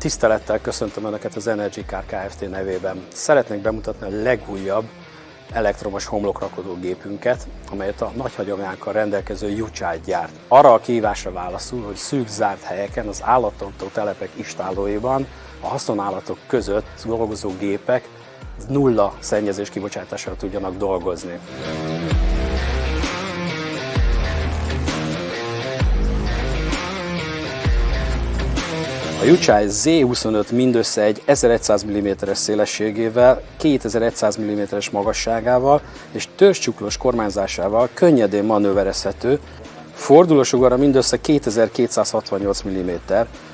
Tisztelettel köszöntöm Önöket az Energy Car Kft. Nevében. Szeretnék bemutatni a legújabb elektromos homlokrakodógépünket, amelyet a nagy hagyományokkal rendelkező Yuchai gyárt. Arra a kihívásra válaszul, hogy szűk zárt helyeken, az állattartó telepek istállóiban, a haszonállatok között dolgozó gépek nulla szennyezés kibocsátással tudjanak dolgozni. A Yuchai Z25 mindössze egy 1100 mm-es szélességével, 2100 mm-es magasságával és törzscsuklós kormányzásával könnyedén manőverezhető, fordulósugara mindössze 2268 mm,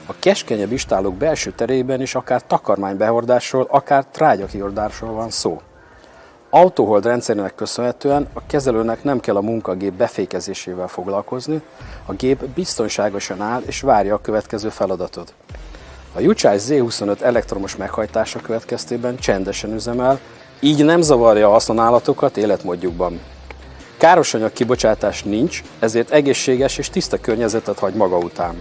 a keskenyebb istállók belső terében is akár takarmánybehordásról, akár trágyakihordásról van szó. Auto-hold rendszerének köszönhetően a kezelőnek nem kell a munkagép befékezésével foglalkozni, a gép biztonságosan áll és várja a következő feladatot. A Yuchai Z25 elektromos meghajtása következtében csendesen üzemel, így nem zavarja a haszonállatokat életmódjukban. Károsanyag kibocsátás nincs, ezért egészséges és tiszta környezetet hagy maga után.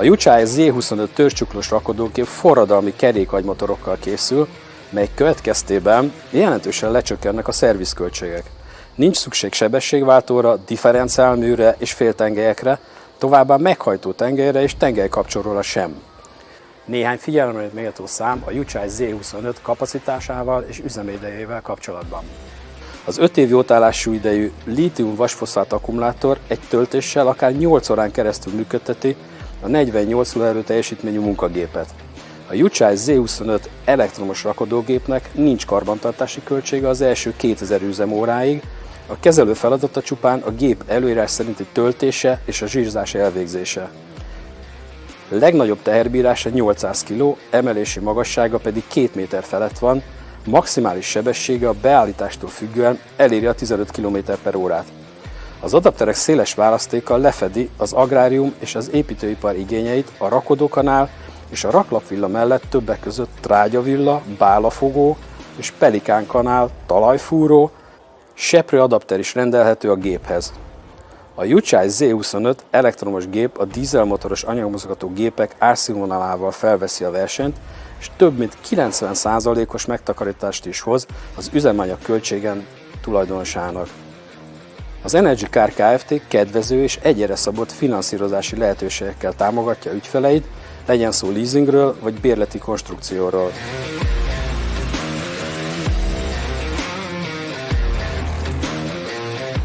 A Yuchai Z25 törzscsuklós rakodógép forradalmi kerékagymotorokkal készül, mely következtében jelentősen lecsökkennek a szervizköltségek. Nincs szükség sebességváltóra, differenciálműre és féltengelyekre, továbbá meghajtó tengelyre és tengelykapcsolóra sem. Néhány figyelemre méltó szám a Yuchai Z25 kapacitásával és üzemidejével kapcsolatban. Az 5 év jótállású idejű lítium-vasfoszfát akkumulátor egy töltéssel akár 8 órán keresztül működteti a 48 lóerő teljesítményű munkagépet. A Yuchai Z25 elektromos rakodógépnek nincs karbantartási költsége az első 2000 üzemóráig, a kezelő feladata csupán a gép előírás szerinti töltése és a zsírzás elvégzése. Legnagyobb teherbírása 800 kg, emelési magassága pedig 2 méter felett van, maximális sebessége a beállítástól függően eléri a 15 km/h. Az adapterek széles választékkal lefedi az agrárium és az építőipar igényeit, a rakodókanál és a raklapvilla mellett többek között trágyavilla, bálafogó és pelikánkanál, talajfúró, seprőadapter is rendelhető a géphez. A Yuchai Z25 elektromos gép a dízelmotoros anyagmozgató gépek árszínvonalával felveszi a versenyt, és több mint 90%-os megtakarítást is hoz az üzemanyag költségen tulajdonosának. Az Energy Car Kft. Kedvező és egyre szabott finanszírozási lehetőségekkel támogatja ügyfeleit, legyen szó leasingről vagy bérleti konstrukcióról.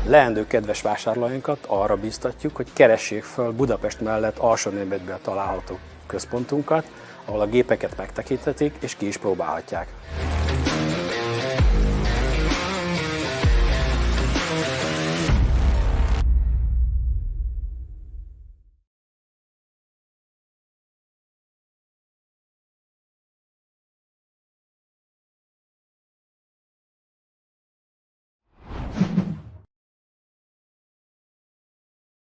Leendő kedves vásárlóinkat arra bíztatjuk, hogy keressék föl Budapest mellett Alsó-Németben található központunkat, ahol a gépeket megtekinthetik és ki is próbálhatják.